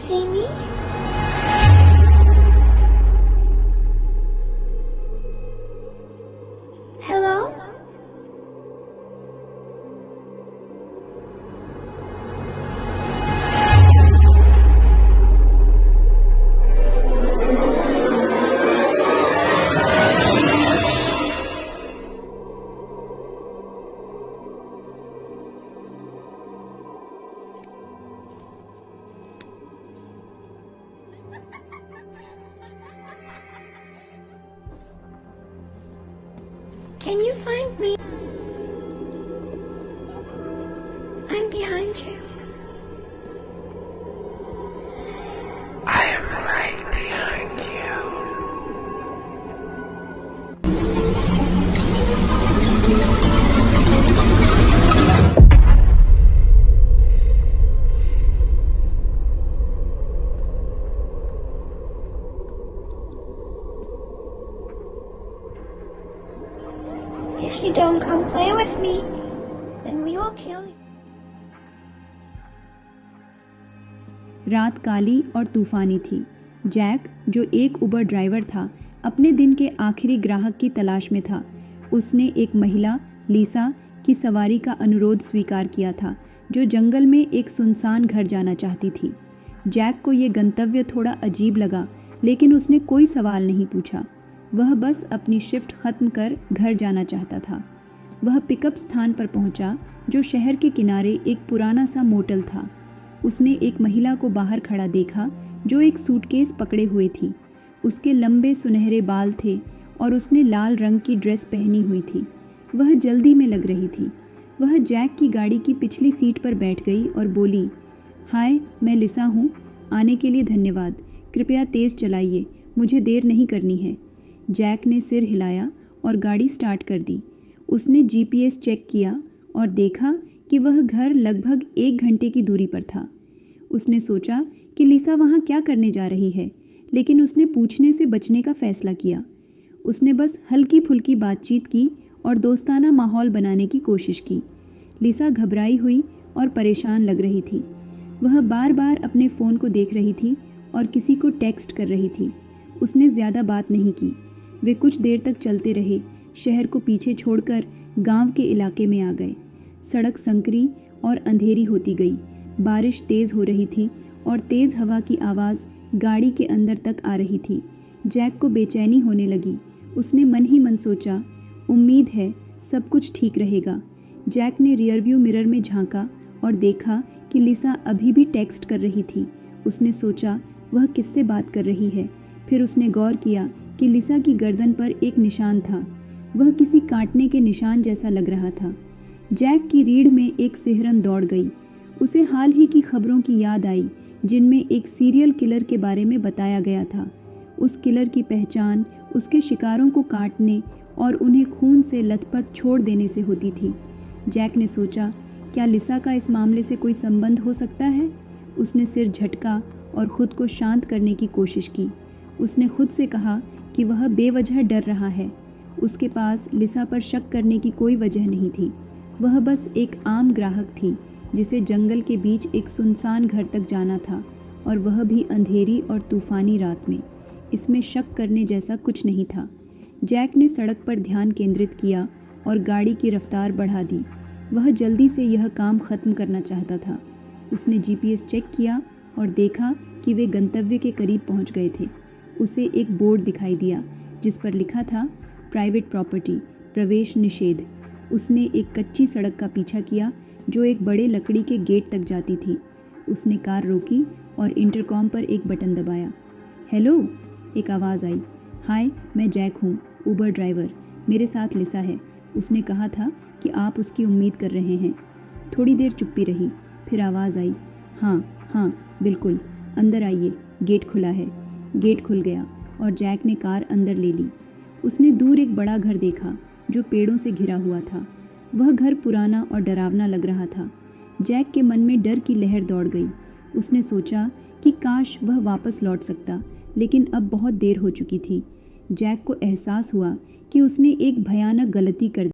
see me? Hello? Can you find me? I'm behind you. I am right behind you. If you don't come play with me, then we will kill you. रात काली और तूफानी थी। Jack, जो एक उबर driver था, अपने दिन के आखिरी ग्राहक की तलाश में था। उसने एक महिला, लिसा, की सवारी का अनुरोध स्वीकार किया था, जो जंगल में एक सुनसान घर जाना चाहती थी। जैक को ये गंतव्य थोड़ा अजीब लगा, लेकिन उसने कोई सवाल नहीं पूछा। वह बस अपनी शिफ्ट ख़त्म कर घर जाना चाहता था। वह पिकअप स्थान पर पहुंचा, जो शहर के किनारे एक पुराना सा मोटल था। उसने एक महिला को बाहर खड़ा देखा, जो एक सूटकेस पकड़े हुए थी। उसके लंबे सुनहरे बाल थे और उसने लाल रंग की ड्रेस पहनी हुई थी। वह जल्दी में लग रही थी। वह जैक की गाड़ी की पिछली सीट पर बैठ गई और बोली, हाय, मैं लिसा हूँ। आने के लिए धन्यवाद। कृपया तेज़ चलाइए, मुझे देर नहीं करनी है। जैक ने सिर हिलाया और गाड़ी स्टार्ट कर दी। उसने जीपीएस चेक किया और देखा कि वह घर लगभग 1 घंटे की दूरी पर था। उसने सोचा कि लिसा वहाँ क्या करने जा रही है, लेकिन उसने पूछने से बचने का फैसला किया। उसने बस हल्की फुल्की बातचीत की और दोस्ताना माहौल बनाने की कोशिश की। लिसा घबराई हुई और परेशान लग रही थी। वह बार बार अपने फ़ोन को देख रही थी और किसी को टेक्स्ट कर रही थी। उसने ज़्यादा बात नहीं की। वे कुछ देर तक चलते रहे। शहर को पीछे छोड़कर गांव के इलाके में आ गए। सड़क संकरी और अंधेरी होती गई। बारिश तेज़ हो रही थी और तेज़ हवा की आवाज़ गाड़ी के अंदर तक आ रही थी। जैक को बेचैनी होने लगी। उसने मन ही मन सोचा, उम्मीद है सब कुछ ठीक रहेगा। जैक ने रियरव्यू मिरर में झांका और देखा कि लिसा अभी भी टेक्स्ट कर रही थी। उसने सोचा, वह किससे बात कर रही है। फिर उसने गौर किया कि लिसा की गर्दन पर एक निशान था। वह किसी काटने के निशान जैसा लग रहा था। जैक की रीढ़ में एक सिहरन दौड़ गई। उसे हाल ही की खबरों की याद आई, जिनमें एक सीरियल किलर के बारे में बताया गया था। उस किलर की पहचान उसके शिकारों को काटने और उन्हें खून से लथपथ छोड़ देने से होती थी। जैक ने सोचा, क्या लिसा का इस मामले से कोई संबंध हो सकता है? उसने सिर झटका और ख़ुद को शांत करने की कोशिश की। उसने खुद से कहा कि वह बेवजह डर रहा है। उसके पास लिसा पर शक करने की कोई वजह नहीं थी। वह बस एक आम ग्राहक थी, जिसे जंगल के बीच एक सुनसान घर तक जाना था, और वह भी अंधेरी और तूफ़ानी रात में। इसमें शक करने जैसा कुछ नहीं था। जैक ने सड़क पर ध्यान केंद्रित किया और गाड़ी की रफ्तार बढ़ा दी। वह जल्दी से यह काम ख़त्म करना चाहता था। उसने जीपीएस चेक किया और देखा कि वे गंतव्य के करीब पहुंच गए थे। उसे एक बोर्ड दिखाई दिया, जिस पर लिखा था, प्राइवेट प्रॉपर्टी, प्रवेश निषेध। उसने एक कच्ची सड़क का पीछा किया, जो एक बड़े लकड़ी के गेट तक जाती थी। उसने कार रोकी और इंटरकॉम पर एक बटन दबाया। हेलो, एक आवाज़ आई। हाय, मैं जैक हूँ, उबर ड्राइवर। मेरे साथ लिसा है। उसने कहा था कि आप उसकी उम्मीद कर रहे हैं। थोड़ी देर चुप्पी रही, फिर आवाज़ आई, हाँ हाँ बिल्कुल, अंदर आइए, गेट खुला है। गेट खुल गया और जैक ने कार अंदर ले ली। उसने दूर एक बड़ा घर देखा, जो पेड़ों से घिरा हुआ था। वह घर पुराना और डरावना लग रहा था। जैक के मन में डर की लहर दौड़ गई। उसने सोचा कि काश वह वापस लौट सकता, लेकिन अब बहुत देर हो चुकी थी। जैक को एहसास हुआ कि उसने एक भयानक गलती कर दी।